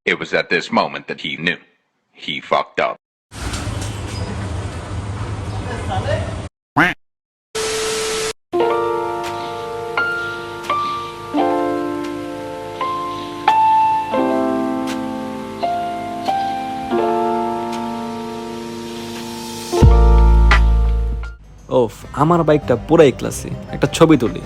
It was at this moment that he knew. He fucked up. ওফ, আমার বাইকটা পুরাই classy, একটা ছবি তুলি।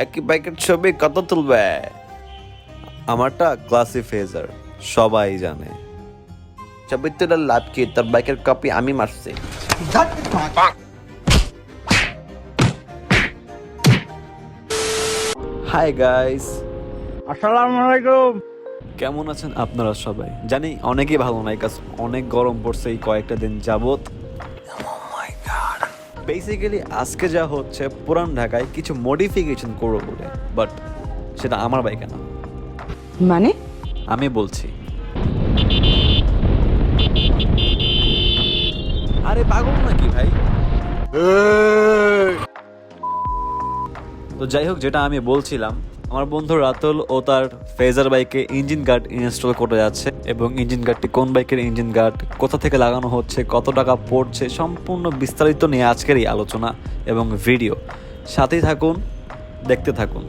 একই বাইকের ছবি কত তুলবে? আমারটা ক্লাসি ফেজার, সবাই জানে। ছবি তুলে লাভ কি? তোর বাইকের কপি আমি মারছি। হাই গাইস, আসসালামু আলাইকুম। কেমন আছেন আপনারা সবাই? জানি অনেকেই ভালো নাই, কাজ অনেক গরম পড়ছে এই কয়েকটা দিন যাবত। বেসিক্যালি আজকে যা হচ্ছে, পুরান ঢাকায় কিছু মডিফিকেশন করবো বলে, বাট সেটা আমার বাইকে না। মানে? আমি বলছি, আরে পাগল নাকি ভাই? তো যাই হোক, যেটা আমি বলছিলাম, আমার বন্ধু রাতুল ও তার ফেজার বাইকে ইঞ্জিন গার্ড ইনস্টল করতে যাচ্ছে, এবং ইঞ্জিন গার্ডটি কোন বাইকের ইঞ্জিন গার্ড, কোথা থেকে লাগানো হচ্ছে, কত টাকা পড়ছে, সম্পূর্ণ বিস্তারিত নিয়ে আজকের এই আলোচনা এবং ভিডিও। সাথেই থাকুন, দেখতে থাকুন।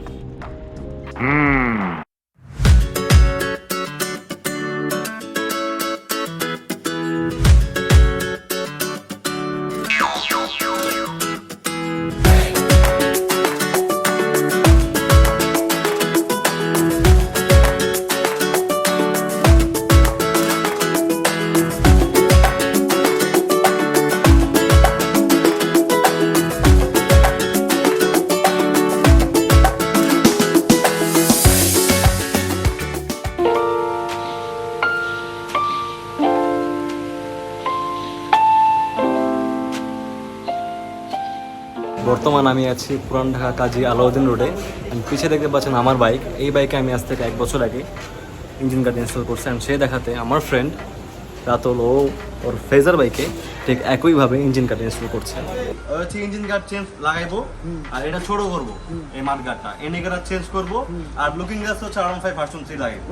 বর্তমান আমি আছি পুরান ঢাকা কাজী আলাউদ্দিন রোডে। পিছিয়ে দেখতে পাচ্ছেন আমার বাইক। এই বাইকে আমি আজ থেকে 1 বছর আগে ইঞ্জিন গার্ড ইনস্টল করছি। আমি সেই দেখাতে আমার ফ্রেন্ড রাতুল ও ওর ফেজার বাইকে ঠিক একইভাবে ইঞ্জিন গার্ড ইনস্টল করছে। হচ্ছে ইঞ্জিন গার্ড চেঞ্জ লাগাইবো, আর এটা ছোট করবো এই মাঠ গার্ডটা, এনে গার্ড চেঞ্জ করবো, আর লুকিং গ্লাস হচ্ছে আরাউন্ড 5% লাগাইবো,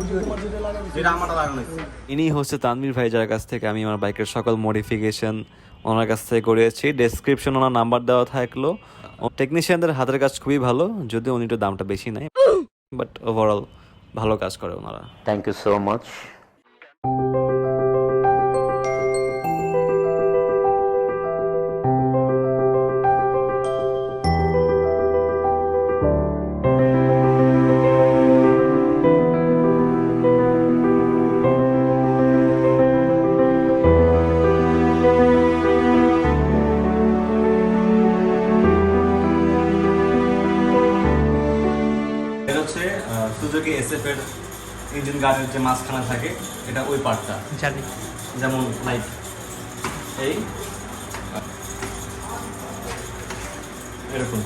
যেটা আমারটা লাগানো হয়েছে। ইনি হচ্ছে তানভীর ভাই, যার কাছ থেকে আমি আমার বাইকের সকল মডিফিকেশন ওনার কাছ থেকে করিয়েছি। ডেসক্রিপশন ওনার নাম্বার দেওয়া থাকলো। টেকনিশিয়ানদের হাতের কাজ খুবই ভালো, যদিও উনি একটু দামটা বেশি নেয়, বাট ওভারঅল ভালো কাজ করে ওনারা। Thank you so much. Suzuki SF এর ইঞ্জিন গার্ডের যে মাঝখানে থাকে, এটা ওই পার্টটা জানি, যেমন লাইক এই এরকম।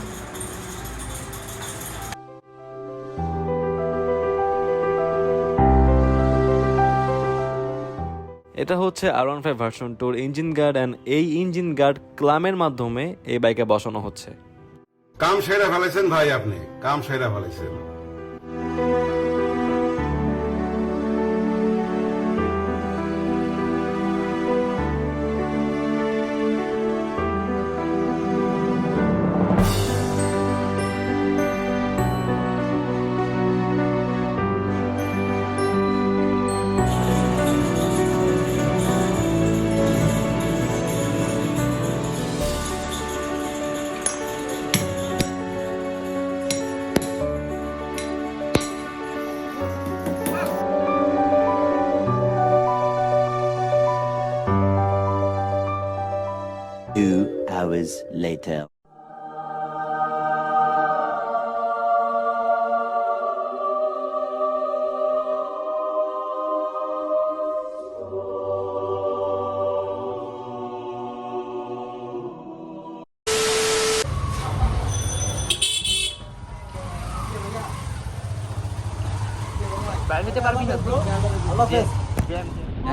এটা হচ্ছে R15 version 2 engine guard, and এই ইঞ্জিন গার্ড ক্লামের মাধ্যমে এই বাইকে বসানো হচ্ছে। কাম সেরা ফেলেছেন ভাই, আপনি কাম সেরা ফেলেছেন। Hours later.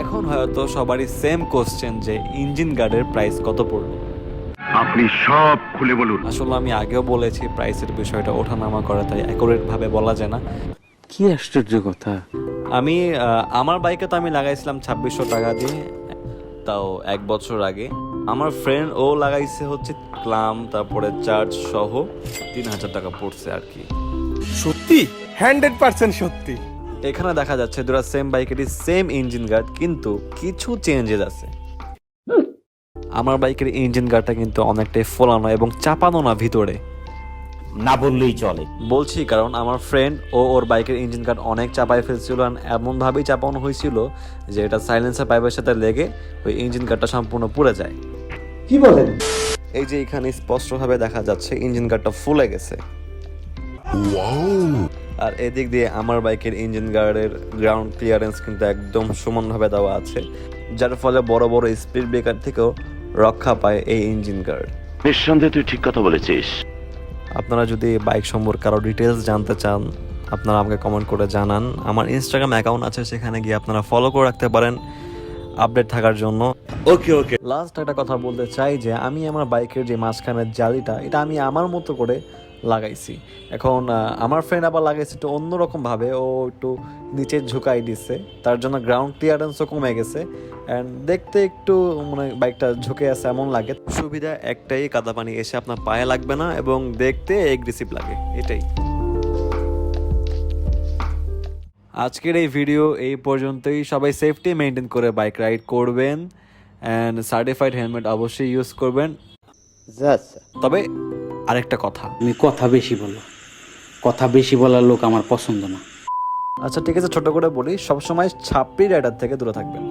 এখন হয়তো সবারই সেম কোশ্চেন যে ইঞ্জিন গার্ডের প্রাইস কত পড়বে। আপনি সব খুলে বলুন। আসলে আমি আগেও বলেছি প্রাইসের বিষয়টা ওঠানামা করে, তাই অ্যাকুরেট ভাবে বলা যায় না। কি আশ্চর্য কথা। আমি আমার বাইকে তো আমি লাগাইছিলাম 2600 টাকা দিয়ে, তাও 1 বছর আগে। আমার ফ্রেন্ড ও লাগাইছে হচ্ছে ক্লাম, তারপরে চার্জ সহ 3000 টাকা পড়ছে আর কি। সত্যি 100% সত্যি। এখানে দেখা যাচ্ছে দুটো সেম বাইকেরই সেম ইঞ্জিন গার্ড, কিন্তু কিছু চেঞ্জেস আছে। আমার বাইকের ইঞ্জিন গার্ডটা কিন্তু অনেকটাই ফোলানো এবং চাপানো না ভিতরে, না বললেই চলে। বলছি কারণ আমার ফ্রেন্ড ওর বাইকের ইঞ্জিন গার্ড অনেক চাপায় ফেলছিল, এমনভাবেই চাপানো হয়েছিল যে এটা সাইলেন্সার পাইপের সাথে লেগে ওই ইঞ্জিন গার্ডটা সম্পূর্ণ পুড়ে যায়। কি বলেন? এই যে এখানে স্পষ্টভাবে দেখা যাচ্ছে ইঞ্জিন গার্ডটা ফুলে গেছে। আর এদিক দিয়ে আমার বাইকের ইঞ্জিন গার্ডের গ্রাউন্ড ক্লিয়ারেন্স কিন্তু একদম সমানভাবে দেওয়া আছে, যার ফলে বড় বড় স্পিড ব্রেকার থেকেও রক্ষা পায় এই ইঞ্জিন গার্ড। নিঃসন্দেহে তুই ঠিক কথা বলেছিস। আপনারা যদি বাইক সম্পর্কে আরও ডিটেলস জানতে চান, আপনারা আমাকে কমেন্ট করে জানান। আমার ইনস্টাগ্রাম অ্যাকাউন্ট আছে, সেখানে গিয়ে আপনারা ফলো করে রাখতে পারেন আপডেট থাকার জন্য। ওকে। লাস্ট একটা কথা বলতে চাই যে আমি আমার বাইকের যে মাঝখানের জালিটা, এটা আমি আমার মতো করে লাগাইছি। এখন আমার ফ্রেন্ড আবার লাগাইছে একটু অন্যরকম ভাবে, ও একটু নিচে ঝুঁকাই দিচ্ছে, তার জন্য গ্রাউন্ড ক্লিয়ারেন্সও কমে গেছে অ্যান্ড দেখতে একটু মানে বাইকটা ঝুঁকে আছে এমন লাগে। সুবিধা একটাই, কাদা পানি এসে আপনার পায়ে লাগবে না এবং দেখতে এগ্রেসিভ লাগে, এটাই। আজকের এই ভিডিও এই পর্যন্তই। সবাই সেফটি মেনটেন করে বাইক রাইড করবেন অ্যান্ড সার্টিফাইড হেলমেট অবশ্যই ইউজ করবেন। তবে আরেকটা কথা, তুমি কথা বেশি বলার লোক আমার পছন্দ না। আচ্ছা ঠিক আছে, ছোট করে বলি, সবসময় ছাপড়ি রাইডার থেকে দূরে থাকবেন।